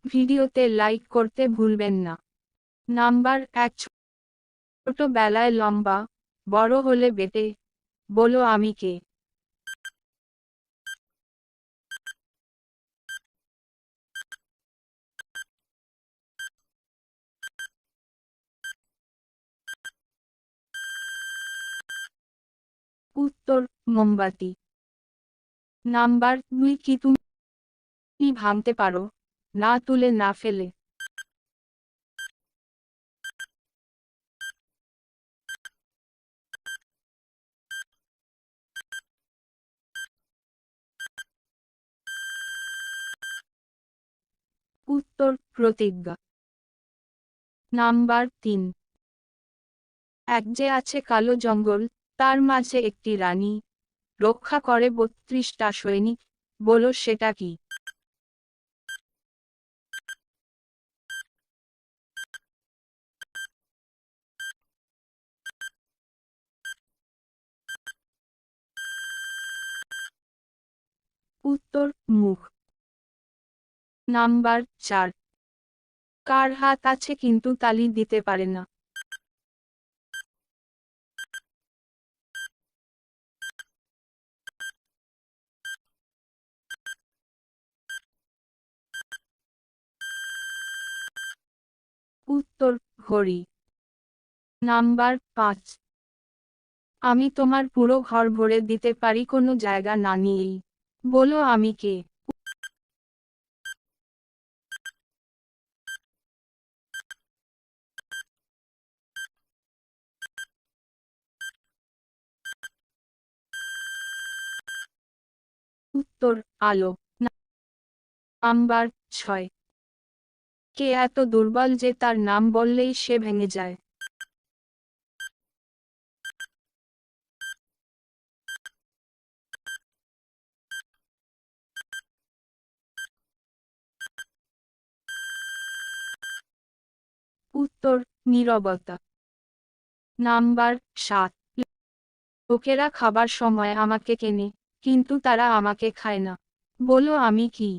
ভিডিওতে লাইক করতে ভুলবেন না। নাম্বার 1, ছোটবেলায় লম্বা, বড় হলে বেটে। বলো আমি কে? উত্তর, মোমবাতি। নাম্বার 2, কি তুমি ভাঙতে পারো, না তুলে না ফেলে? উত্তর, প্রতিজ্ঞা। নাম্বার 3, এক যে আছে কালো জঙ্গল, তার মাঝে একটি রানী, রক্ষা করে 32টা সৈনিক। বলো সেটা কি? উত্তর, মুখ। নাম্বার 4, কার হাত আছে কিন্তু তালি দিতে পারে না? উত্তর, ঘড়ি। নাম্বার 5, আমি তোমার পুরো ঘর ভরে দিতে পারি কোনো জায়গা না নিয়েই। বলো আমি কে? উত্তর, আলো। নাম্বার 6, কে এত দুর্বল যে তার নাম বললেই সে ভেঙে যায়? উত্তর, নীরবতা। নাম্বার 7, লোকেরা খাবার সময় আমাকে কেনে, কিন্তু তারা আমাকে খায় না। বলো আমি কি?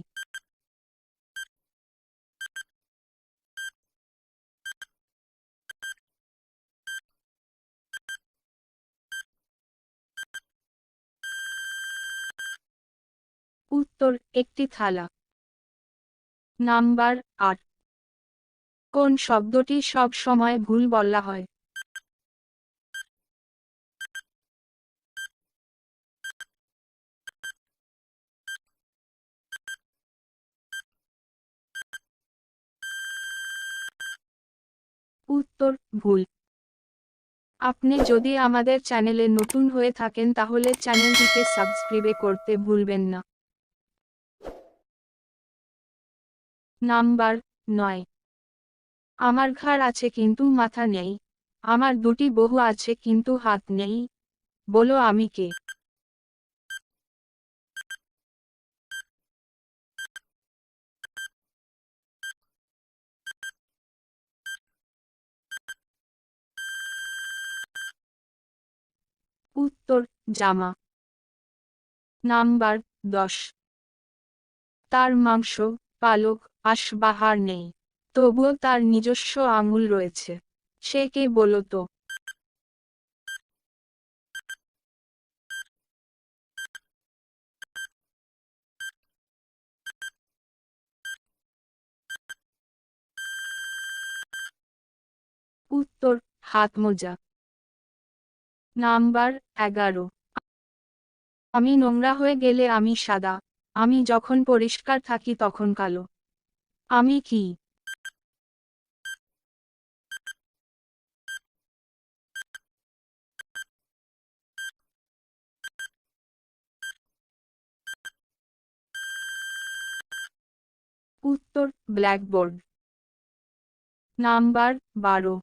উত্তর, একটি থালা। নাম্বার 8, কোন শব্দটি সব সময় ভুল বলা হয়? উত্তর, ভুল। আপনি যদি আমাদের চ্যানেলে নতুন হয়ে থাকেন তাহলে চ্যানেলটিকে সাবস্ক্রাইব করতে ভুলবেন না। নাম্বার 9, আমার ঘাড় আছে কিন্তু মাথা নেই, আমার দুটি বহু আছে কিন্তু হাত নেই। বলো আমি কে? উত্তর, জামা। নাম্বার 10, তার মাংস, পালক, আঁশ-বাহার নেই, তবুও তার নিজস্ব আঙুল রয়েছে। সে কে বলো তো? উত্তর, হাতমোজা। নাম্বার 11, আমি নোংরা হয়ে গেলে আমি সাদা, আমি যখন পরিষ্কার থাকি তখন কালো। আমি কি? উত্তর, ব্ল্যাকবোর্ড। নাম্বার 12,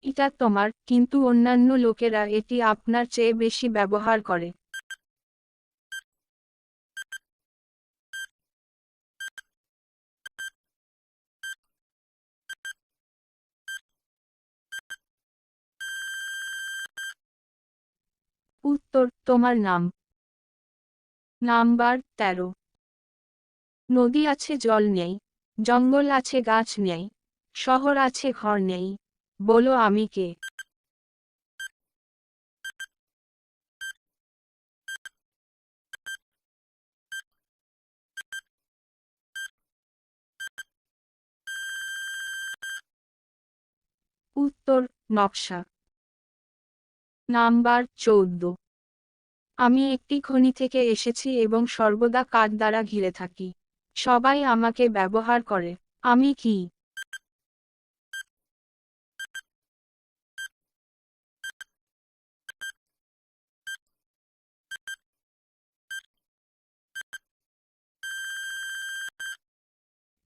এটা তোমার, কিন্তু অন্যান্য লোকেরা এটি আপনার চেয়ে বেশি ব্যবহার করে। উত্তর, তোমার নাম। নাম্বার 13, নদী আছে জল নেই, জঙ্গল আছে গাছ নেই, শহর আছে ঘর নেই, বলো আমি কে? উত্তর, নকশা। নাম্বার 14। আমি একটি খনি থেকে এসেছি এবং সর্বদা কাঠ দ্বারা ঘিরে থাকি। সবাই আমাকে ব্যবহার করে। আমি কি?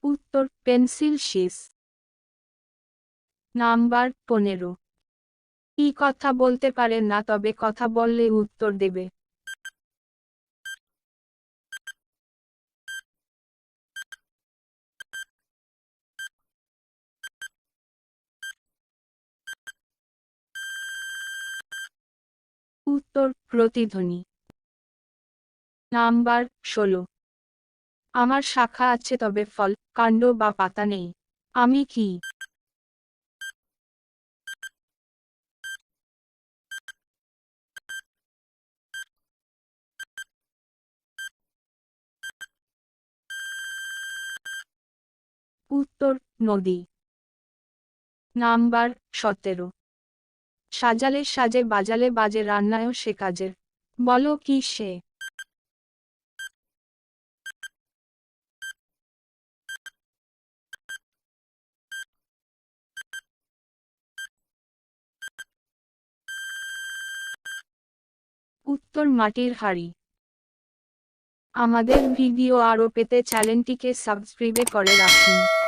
উত্তর, পেন্সিল শেষ। নাম্বার 15। কি কথা বলতে পারে না তবে কথা বললে উত্তর দেবে? উত্তর, প্রতিধ্বনি। নাম্বার 16। আমার শাখা আছে তবে ফল, কাণ্ড বা পাতা নেই। আমি কি? উত্তর, নদী। নাম্বার 17। সাজালে সাজে বাজালে বাজে রান্নায়ও সে কাজের। বলো কি সে? উত্তর, মাটির হাঁড়ি। আমাদের ভিডিও আরও পেতে চ্যানেলটিকে সাবস্ক্রাইব করে রাখুন।